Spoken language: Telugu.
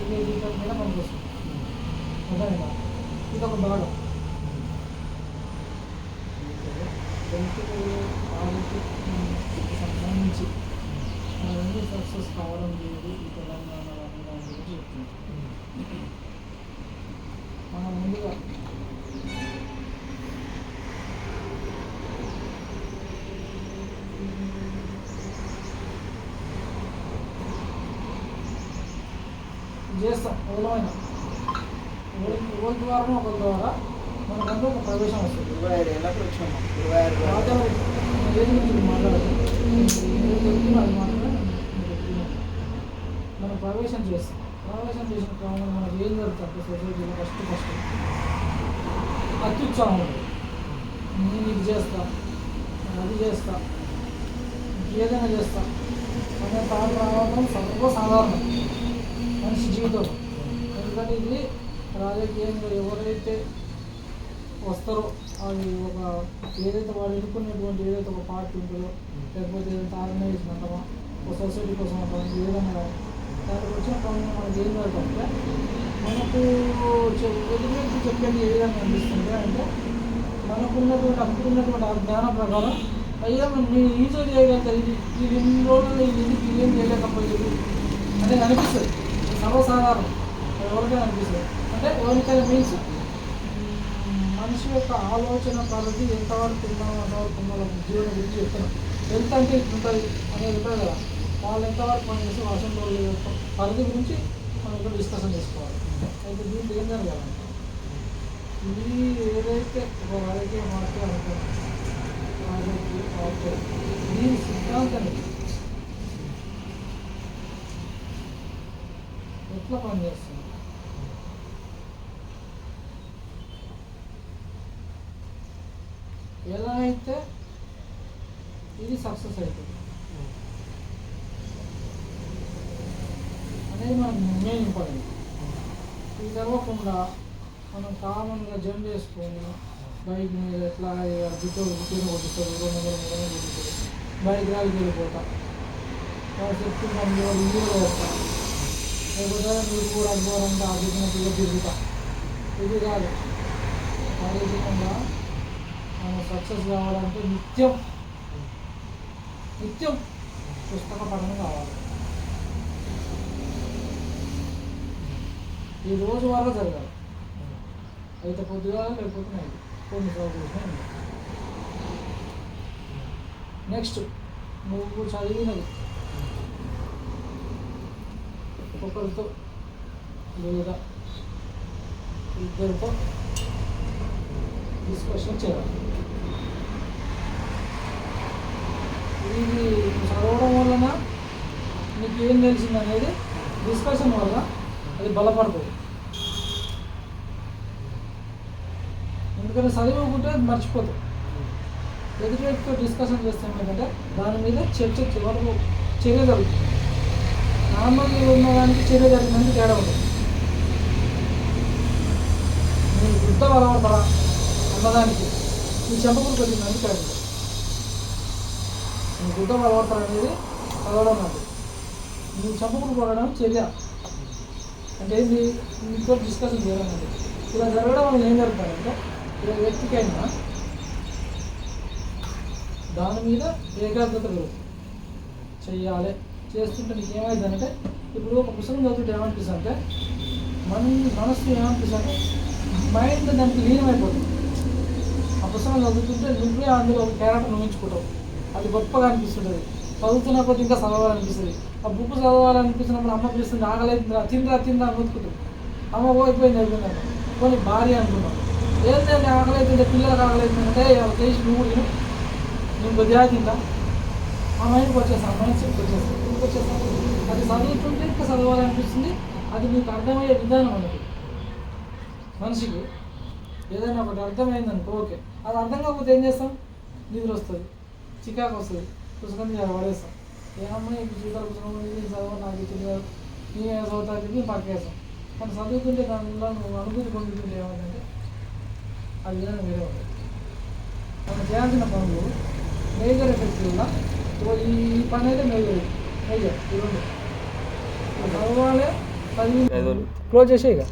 జరిగే జీవితం మీద పనికొస్తుంది. అర్థమైందా? ఇది ఒక భాగం. హెల్త్కి ఆరోగ్యకి సంబంధించి మనం ఎందుకు సక్సెస్ కావడం లేదు ఈ తెలంగాణ రంగం గురించి చెప్తుంది. మనం ముందుగా చేస్తాం. ఎవరైనా ఎవరి ద్వారా ఒకరి ద్వారా మనకంటూ ఒక ప్రవేశం వస్తుంది. 25 ఏళ్ళప్పుడు వచ్చాము. 26 ఏది గురించి మాట్లాడాలి అది మాత్రమే మనం ప్రవేశం చేస్తాం. ప్రవేశం చేసిన క్రమంలో మనకు ఏం జరుగుతుంది సొసైటీలో ఫస్ట్ అత్యుత్సాహం ఉంది. నేను ఇది చేస్తా, అది చేస్తా, ఏదైనా చేస్తా అనే థాట్ రావడం సర్వసాధారణం మనిషి జీవితంలో. ఎందుకంటే ఇది రాజకీయంగా ఎవరైతే వస్తారో అది ఒక ఏదైతే వాళ్ళు ఎన్నుకునేటువంటి ఏదైతే ఒక పార్టీ ఉంటుందో లేకపోతే ఏదైతే ఆర్గనైజేషన్ అంటామో ఒక సొసైటీ కోసం అంటాం ఏదైనా దానికి వచ్చిన క్రమంలో మనకి ఏం జరుగుతుందంటే మనకు ఎదుటి చెప్పేది ఏ విధంగా అనిపిస్తుంది అంటే మనకున్నటువంటి అప్పుడున్నటువంటి ఆ జ్ఞానం ప్రకారం అయ్యా నేను ఈజీ చేయగలుగుతాను, ఇది ఇన్ని రోజులు ఇది ఏం చేయలేకపోయేది అనేది అనిపిస్తుంది. సర్వసాధారణం ఎవరికైనా అనిపిస్తుంది. అంటే ఎవరికైనా మీన్స్ మనిషి యొక్క ఆలోచన పరిధి ఎంతవరకు ఉండాలో అంతవరకు ఉండాలి. జీవన గురించి చెప్తున్నాం. ఎంత అంటే ఇట్లుంటుంది అనేది ఉంటుంది కదా, వాళ్ళు ఎంతవరకు పని చేస్తే అసెంబ్లీ పరిధి గురించి మనం ఇక్కడ డిస్కషన్ చేసుకోవాలి. అయితే దీంట్లో ఏం జరగాలంటే ఇది ఏదైతే ఒక రాజకీయ పార్టీ అనుకున్నాం రాజకీయ పార్టీ దీని సిద్ధాంతం ఎట్లా పనిచేస్తుంది, ఎలా అయితే ఇది సక్సెస్ అవుతుంది అనేది మనకు మెయిన్ ఇంపార్టెంట్. ఇది తెలవకుండా మనం కామన్గా జంప్ చేసుకొని బైక్ మీద ఎట్లా గుట్టూరు కొట్టిస్తారు, 200 కొట్టిస్తారు, బైక్ రాలికి వెళ్ళిపోతా చెప్తూ మనం ఇల్లు వేస్తా లేకపోతే మీరు కూడా అనుకోవాలంటే ఆ దిగినట్టుగా తిరుగుతా. ఇది కాదు. శారీరకంగా మనం సక్సెస్ కావాలంటే నిత్యం పుస్తక పఠనం కావాలి. ఈ రోజు వల్ల జరగాలి. అయితే పొద్దుగా లేకపోతే నైట్ కొన్ని చదువుతున్నాయి. నెక్స్ట్ నువ్వు చదివినది ఒకరితో లేదా ఇద్దరితో డిస్కషన్ చేయాలి. ఇది చదవడం వలన నీకు ఏం తెలిసింది అనేది డిస్కషన్ వల్ల అది బలపడుతుంది. ఎందుకంటే చదివకుంటే మర్చిపోతాం. ఎదుటి వ్యక్తితో డిస్కషన్ చేస్తాం ఏంటంటే దాని మీద చర్చ చివరకు చర్య జరుగుతుంది. నార్మల్గా ఉన్నదానికి చర్య జరిగినందుకు తేడా ఉంటుంది. నేను వృద్ధ బలపడరా అన్నదానికి నీ చెంపకులు పెట్టినందుకు తేడా ఉంటుంది. నేను వృద్ధ బలపడతాను అనేది చదవడం నాకు నువ్వు చెంపకులు కొనడం చర్య అంటే ఏంటి నీతో డిస్కషన్ చేయడం అంటే ఇలా జరగడం వల్ల ఏం జరుగుతుందంటే ఇలా వ్యక్తికైనా దాని మీద ఏకాగ్రత పెరుగుతుంది. చెయ్యాలి చేస్తుంటే నీకు ఏమైందంటే ఇప్పుడు ఒక పుస్తకం చదువుతుంటే ఏమనిపిస్తుంది అంటే మనసు ఏమనిపిస్తుంది అంటే మైండ్ దానికి లీనమైపోతుంది. ఆ పుస్తకం చదువుతుంటే నువ్వే అందులో ఒక క్యారెక్టర్ ఊహించుకుంటావు. అది గొప్పగా అనిపిస్తుంటుంది. చదువుతున్న కొద్ది ఇంకా చదవాలనిపిస్తుంది. ఆ బుక్ చదవాలనిపిస్తున్నప్పుడు అమ్మ పిలుస్తుంది, ఆకలితుందా తిందా అని నొత్తుకుంటుంది. అమ్మ అయిపోయింది కొన్ని భార్య అనుకున్నాం ఏంటంటే ఆకలితుంటే పిల్లలకు ఆకలితుందంటే చేసి నువ్వు కొద్దిగా తింటా ఆ మైండ్కి వచ్చేస్తాను, మైండ్ సెట్కి వచ్చేస్తాను. అది చదువుతుంటే ఇంకా చదవాలనిపిస్తుంది. అది నీకు అర్థమయ్యే విధానం అనేది మనిషికి ఏదైనా ఒకటి అర్థమైందనుకో ఓకే. అది అర్థం కాకపోతే ఏం చేస్తాం, నిద్ర వస్తుంది, చికాకు వస్తుంది, పుస్తకం పడేస్తాం. ఏమన్నా ఇప్పుడు జీవితాలు పుస్తకం చదవ నాకు తెలియదు నేను చదువుతాకి పక్కేస్తాం. కానీ చదువుతుంటే దానిలో నువ్వు అనుభూతి పొందుతుంటే ఏమంటే అది విధానం వేరే ఉంటుంది. మనం చేయాల్సిన పనులు మేజర్ ఎఫెక్ట్ వల్ల ఈ పని అయితే మేజర్ ఈ రెండు చదవాలి, 10 5 రోజులు క్లోజ్ చేసే ఇక